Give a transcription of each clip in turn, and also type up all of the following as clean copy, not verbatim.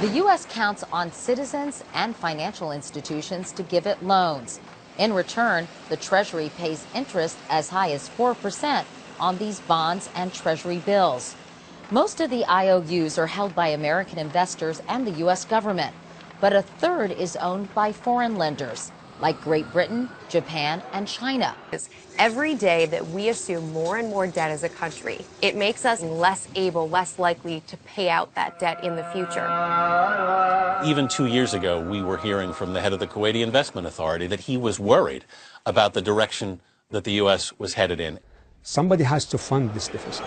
The U.S. counts on citizens and financial institutions to give it loans. In return, the Treasury pays interest as high as 4% on these bonds and Treasury bills. Most of the IOUs are held by American investors and the U.S. government, but a third is owned by foreign lenders, like Great Britain, Japan, and China. Every day that we assume more and more debt as a country, it makes us less able, less likely to pay out that debt in the future. Even 2 years ago, we were hearing from the head of the Kuwaiti Investment Authority that he was worried about the direction that the U.S. was headed in. Somebody has to fund this deficit.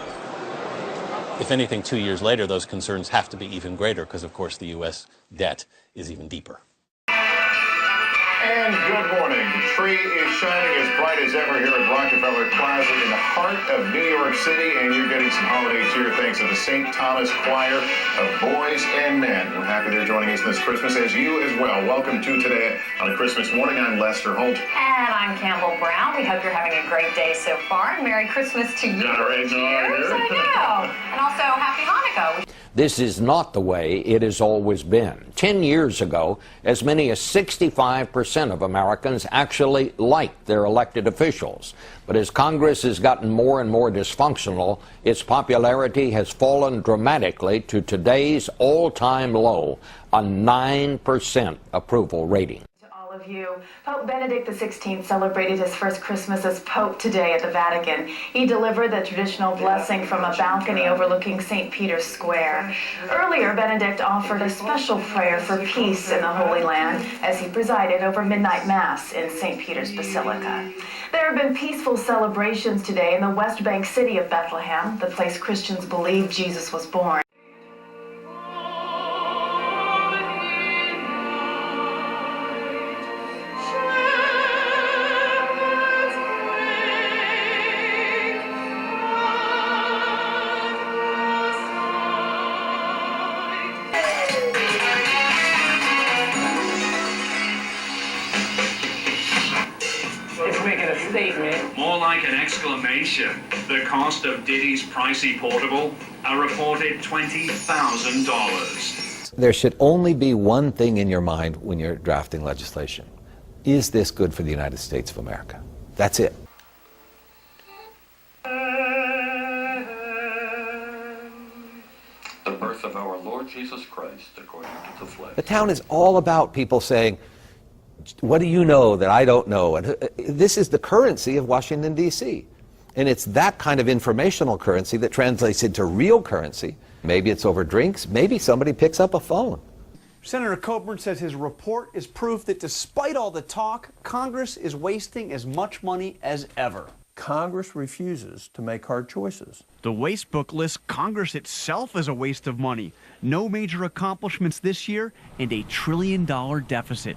If anything, 2 years later, those concerns have to be even greater because, of course, the U.S. debt is even deeper. And good morning. The tree is shining as bright as ever here at Rockefeller Plaza in the heart of New York City, and you're getting some holiday cheer thanks to the St. Thomas Choir of Boys and Men. We're happy they're joining us this Christmas, as you as well. Welcome to Today on a Christmas morning. I'm Lester Holt. And I'm Campbell Brown. We hope you're having a great day so far, and Merry Christmas to you. Got our eggnog Cheers, here. I know. And also, Happy Hanukkah. This is not the way it has always been. 10 years ago, as many as 65% of Americans actually liked their elected officials. But as Congress has gotten more and more dysfunctional, its popularity has fallen dramatically to today's all-time low, a 9% approval rating. Of you. Pope Benedict XVI celebrated his first Christmas as Pope today at the Vatican. He delivered the traditional blessing from a balcony overlooking St. Peter's Square. Earlier, Benedict offered a special prayer for peace in the Holy Land as he presided over midnight mass in St. Peter's Basilica. There have been peaceful celebrations today in the West Bank city of Bethlehem, the place Christians believe Jesus was born. More like an exclamation. The cost of Diddy's pricey portable, a reported $20,000. There should only be one thing in your mind when you're drafting legislation. Is this good for the United States of America? That's it. The birth of our Lord Jesus Christ according to the flesh. The town is all about people saying, what do you know that I don't know? And this is the currency of Washington, D.C. And it's that kind of informational currency that translates into real currency. Maybe it's over drinks. Maybe somebody picks up a phone. Senator Coburn says his report is proof that despite all the talk, Congress is wasting as much money as ever. Congress refuses to make hard choices. The waste book lists Congress itself as a waste of money. No major accomplishments this year and a $1 trillion deficit.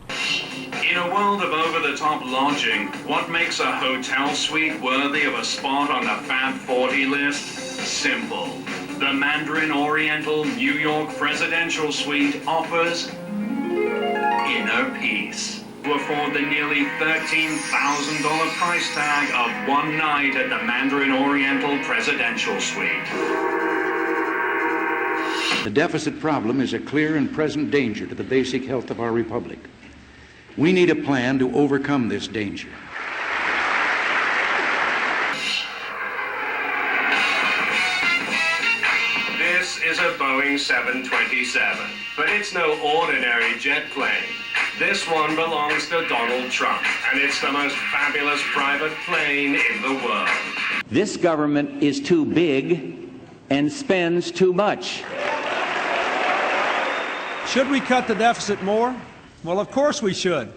In a world of over-the-top lodging, what makes a hotel suite worthy of a spot on the Fab 40 list? Simple. The Mandarin Oriental New York Presidential Suite offers inner peace. To afford the nearly $13,000 price tag of one night at the Mandarin Oriental Presidential Suite. The deficit problem is a clear and present danger to the basic health of our republic. We need a plan to overcome this danger. This is a Boeing 727, but it's no ordinary jet plane. This one belongs to Donald Trump, and it's the most fabulous private plane in the world. This government is too big and spends too much. Should we cut the deficit more? Well, of course we should.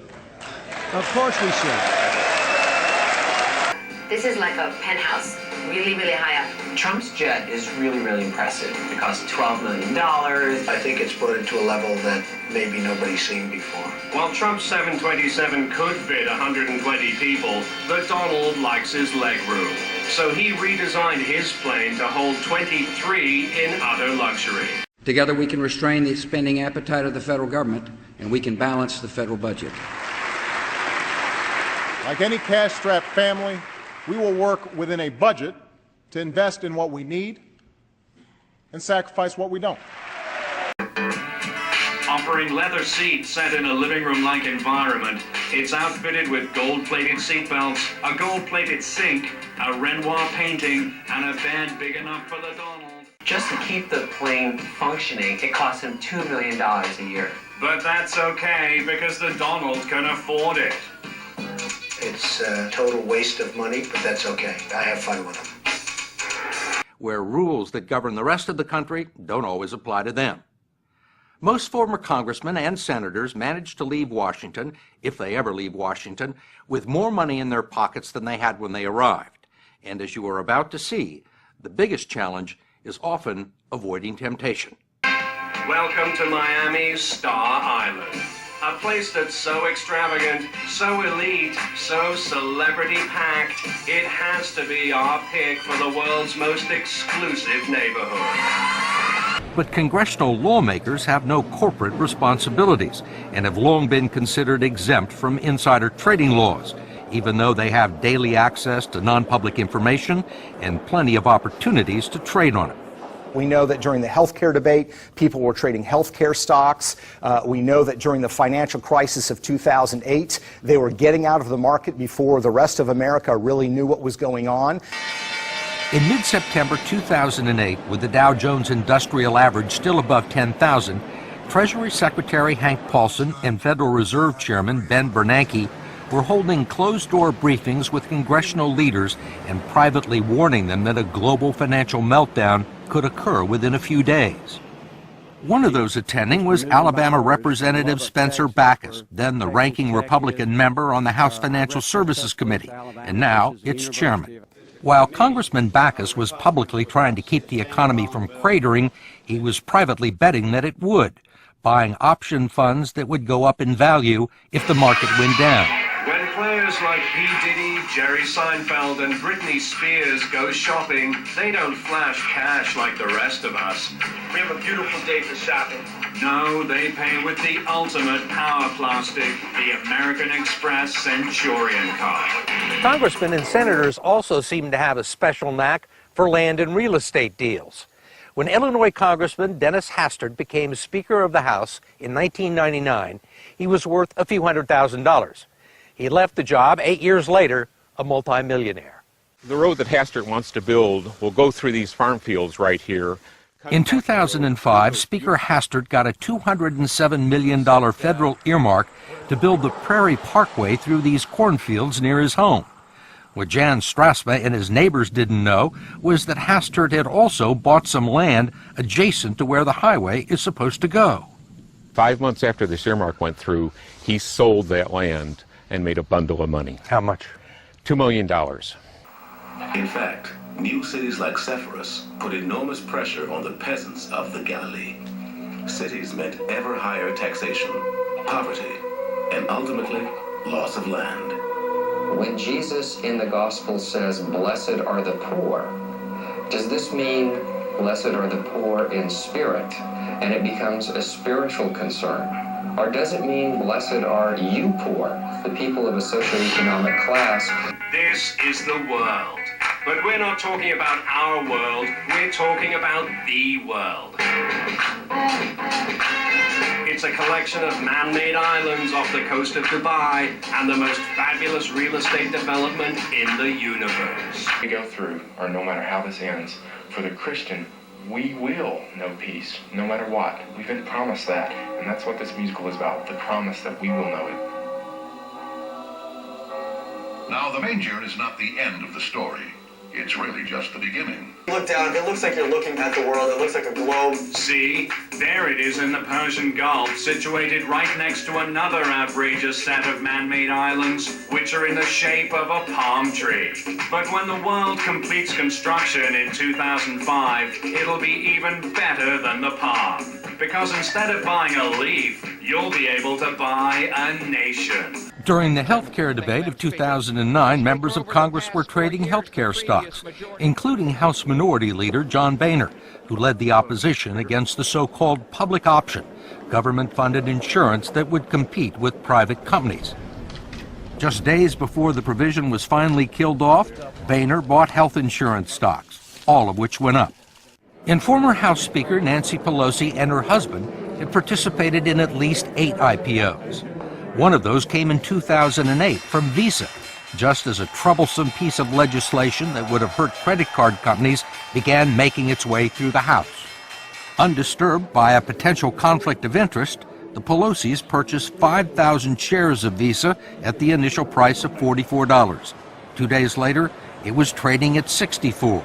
Of course we should. This is like a penthouse, really, really high up. Trump's jet is really, really impressive. It costs $12 million. I think it's brought it to a level that maybe nobody's seen before. While Trump's 727 could fit 120 people, the Donald likes his leg room. So he redesigned his plane to hold 23 in utter luxury. Together we can restrain the spending appetite of the federal government, and we can balance the federal budget. Like any cash-strapped family, we will work within a budget to invest in what we need and sacrifice what we don't. Offering leather seats set in a living room-like environment, it's outfitted with gold-plated seatbelts, a gold-plated sink, a Renoir painting, and a bed big enough for the Donald. Just to keep the plane functioning, it costs him $2 million a year. But that's okay, because the Donald can afford it. It's a total waste of money, but that's okay. I have fun with them. Where rules that govern the rest of the country don't always apply to them. Most former congressmen and senators manage to leave Washington, if they ever leave Washington, with more money in their pockets than they had when they arrived. And as you are about to see, the biggest challenge is often avoiding temptation. Welcome to Miami's Star Island. A place that's so extravagant, so elite, so celebrity-packed, it has to be our pick for the world's most exclusive neighborhood. But congressional lawmakers have no corporate responsibilities and have long been considered exempt from insider trading laws, even though they have daily access to non-public information and plenty of opportunities to trade on it. We know that during the healthcare debate, people were trading healthcare stocks. We know that during the financial crisis of 2008, they were getting out of the market before the rest of America really knew what was going on. In mid-September 2008, with the Dow Jones Industrial Average still above 10,000, Treasury Secretary Hank Paulson and Federal Reserve Chairman Ben Bernanke were holding closed-door briefings with congressional leaders and privately warning them that a global financial meltdown could occur within a few days. One of those attending was Alabama Representative Spencer Backus, then the ranking Republican member on the House Financial Services Committee, and now its chairman. While Congressman Backus was publicly trying to keep the economy from cratering, he was privately betting that it would, buying option funds that would go up in value if the market went down. When players like P. Diddy, Jerry Seinfeld, and Britney Spears go shopping, they don't flash cash like the rest of us. We have a beautiful day for shopping. No, they pay with the ultimate power plastic, the American Express Centurion card. Congressmen and senators also seem to have a special knack for land and real estate deals. When Illinois Congressman Dennis Hastert became Speaker of the House in 1999, he was worth a few $100,000. He left the job 8 years later, a multimillionaire. The road that Hastert wants to build will go through these farm fields right here. In 2005, Speaker Hastert got a $207 million federal earmark to build the Prairie Parkway through these cornfields near his home. What Jan Strasma and his neighbors didn't know was that Hastert had also bought some land adjacent to where the highway is supposed to go. 5 months after this earmark went through, he sold that land and made a bundle of money. How much? $2 million. In fact, new cities like Sepphoris put enormous pressure on the peasants of the Galilee. Cities meant ever higher taxation, poverty, and ultimately, loss of land. When Jesus in the gospel says, "Blessed are the poor," does this mean blessed are the poor in spirit, and it becomes a spiritual concern? Or does it mean blessed are you poor, the people of a socioeconomic class? This is the world. But we're not talking about our world, we're talking about the world. It's a collection of man-made islands off the coast of Dubai and the most fabulous real estate development in the universe. We go through, or no matter how this ends, for the Christian, we will know peace, no matter what. We've been promised that, and that's what this musical is about, the promise that we will know it. Now, the manger is not the end of the story. It's really just the beginning. Look down, it looks like you're looking at the world. It looks like a globe. See? There it is in the Persian Gulf, situated right next to another outrageous set of man-made islands, which are in the shape of a palm tree. But when the world completes construction in 2005, it'll be even better than the palm. Because instead of buying a leaf, you'll be able to buy a nation. During the health care debate of 2009, members of Congress were trading health care stocks, including House Minority Leader John Boehner, who led the opposition against the so-called public option, government-funded insurance that would compete with private companies. Just days before the provision was finally killed off, Boehner bought health insurance stocks, all of which went up. And former House Speaker Nancy Pelosi and her husband it participated in at least 8 IPOs. One of those came in 2008 from Visa, just as a troublesome piece of legislation that would have hurt credit card companies began making its way through the House. Undisturbed by a potential conflict of interest, the Pelosi's purchased 5,000 shares of Visa at the initial price of $44. 2 days later, it was trading at $64.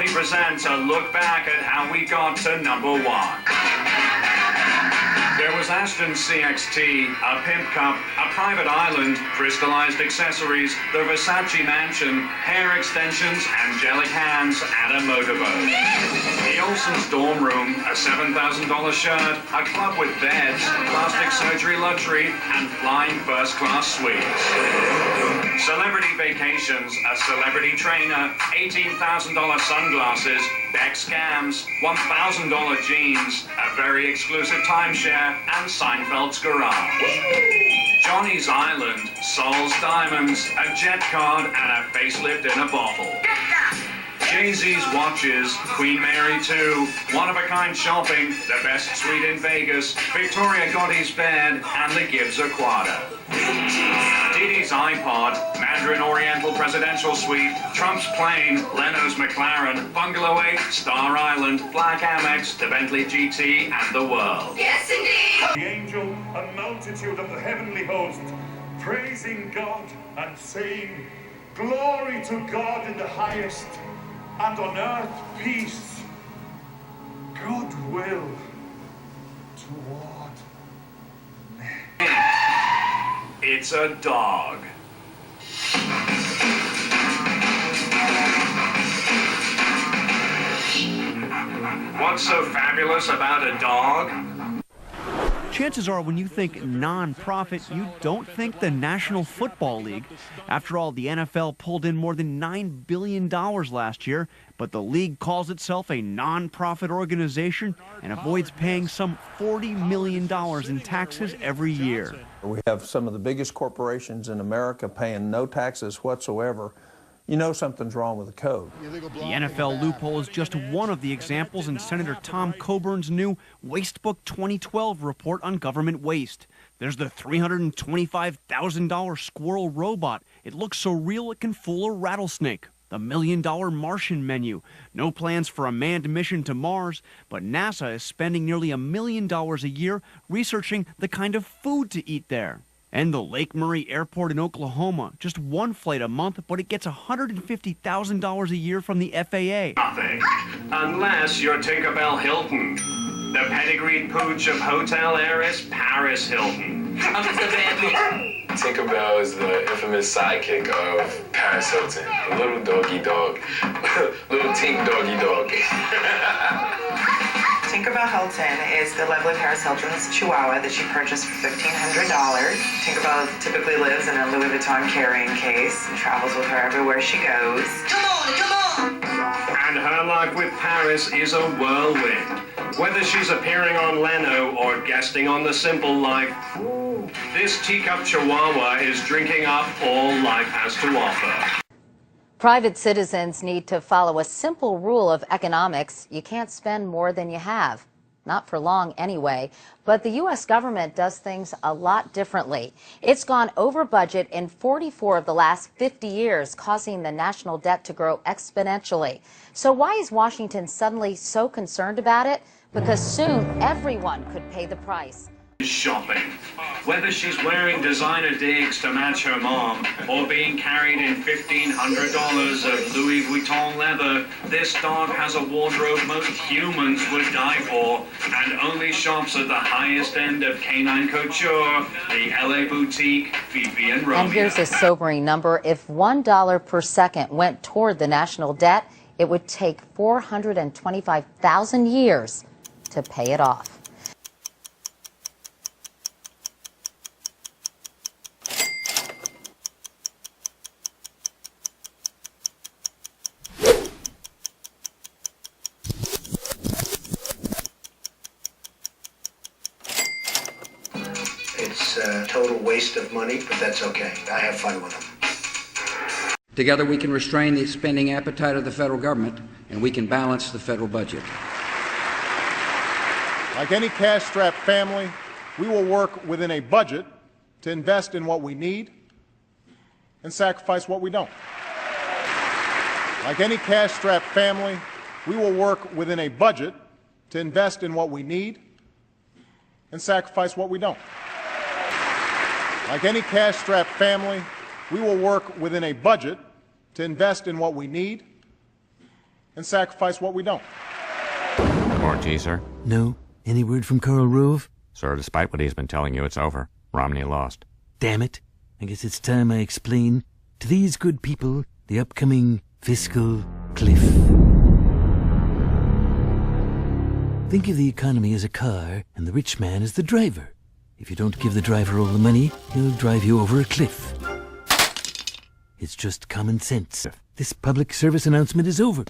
He presents a look back at how we got to #1. There was Aston CXT, a pimp cup, a private island, crystallized accessories, the Versace mansion, hair extensions, angelic hands, and a motorboat. The Olsen's dorm room, a $7,000 shirt, a club with beds, plastic surgery luxury, and flying first-class suites. Celebrity vacations, a celebrity trainer, $18,000 sunglasses, Beck scams, $1,000 jeans, a very exclusive timeshare, and Seinfeld's garage. Johnny's Island, Sol's Diamonds, a jet card, and a facelift in a bottle. Jay-Z's watches, Queen Mary 2, one-of-a-kind shopping, the best suite in Vegas, Victoria Gotti's bed, and the Gibbs Aquada. Dee Dee's iPod, Mandarin Oriental Presidential Suite, Trump's plane, Leno's McLaren, Bungalow 8, Star Island, Black Amex, the Bentley GT, and the world. Yes, indeed! The angel, a multitude of the heavenly host, praising God and saying, Glory to God in the highest, and on earth peace, goodwill toward men. It's a dog. What's so fabulous about a dog? Chances are when you think non-profit, you don't think the National Football League. After all, the NFL pulled in more than $9 billion last year, but the league calls itself a non-profit organization and avoids paying some $40 million in taxes every year. We have some of the biggest corporations in America paying no taxes whatsoever. You know something's wrong with the code. The NFL loophole is just one of the examples in Senator Tom Coburn's new Wastebook 2012 report on government waste. There's the $325,000 squirrel robot. It looks so real it can fool a rattlesnake. The $1 million Martian menu. No plans for a manned mission to Mars, but NASA is spending nearly $1 million a year researching the kind of food to eat there. And the Lake Murray Airport in Oklahoma, just one flight a month, but it gets $150,000 a year from the FAA. Nothing. Unless you're Tinkerbell Hilton, the pedigreed pooch of hotel heiress Paris Hilton. Tinkerbell is the infamous sidekick of Paris Hilton, the little doggy dog, little tink doggy dog. Tinkerbell Hilton is the lovely Paris Hilton's chihuahua that she purchased for $1,500. Tinkerbell typically lives in a Louis Vuitton carrying case and travels with her everywhere she goes. Come on! And her life with Paris is a whirlwind. Whether she's appearing on Leno or guesting on The Simple Life, this teacup chihuahua is drinking up all life has to offer. Private citizens need to follow a simple rule of economics. You can't spend more than you have. Not for long anyway. But the U.S. government does things a lot differently. It's gone over budget in 44 of the last 50 years, causing the national debt to grow exponentially. So why is Washington suddenly so concerned about it? Because soon everyone could pay the price. Shopping. Whether she's wearing designer digs to match her mom or being carried in $1,500 of Louis Vuitton leather, this dog has a wardrobe most humans would die for and only shops at the highest end of canine couture, the LA boutique Fifi and Romeo. And here's a sobering number. If $1 per second went toward the national debt, it would take 425,000 years to pay it off. It's a total waste of money, but that's okay. I have fun with them. Together we can restrain the spending appetite of the federal government, and we can balance the federal budget. Like any cash-strapped family, we will work within a budget to invest in what we need and sacrifice what we don't. Like any cash-strapped family, we will work within a budget to invest in what we need and sacrifice what we don't. Like any cash-strapped family, we will work within a budget to invest in what we need and sacrifice what we don't. More tea, sir? No. Any word from Karl Rove? Sir, despite what he's been telling you, it's over. Romney lost. Damn it. I guess it's time I explain to these good people the upcoming fiscal cliff. Think of the economy as a car and the rich man as the driver. If you don't give the driver all the money, he'll drive you over a cliff. It's just common sense. This public service announcement is over.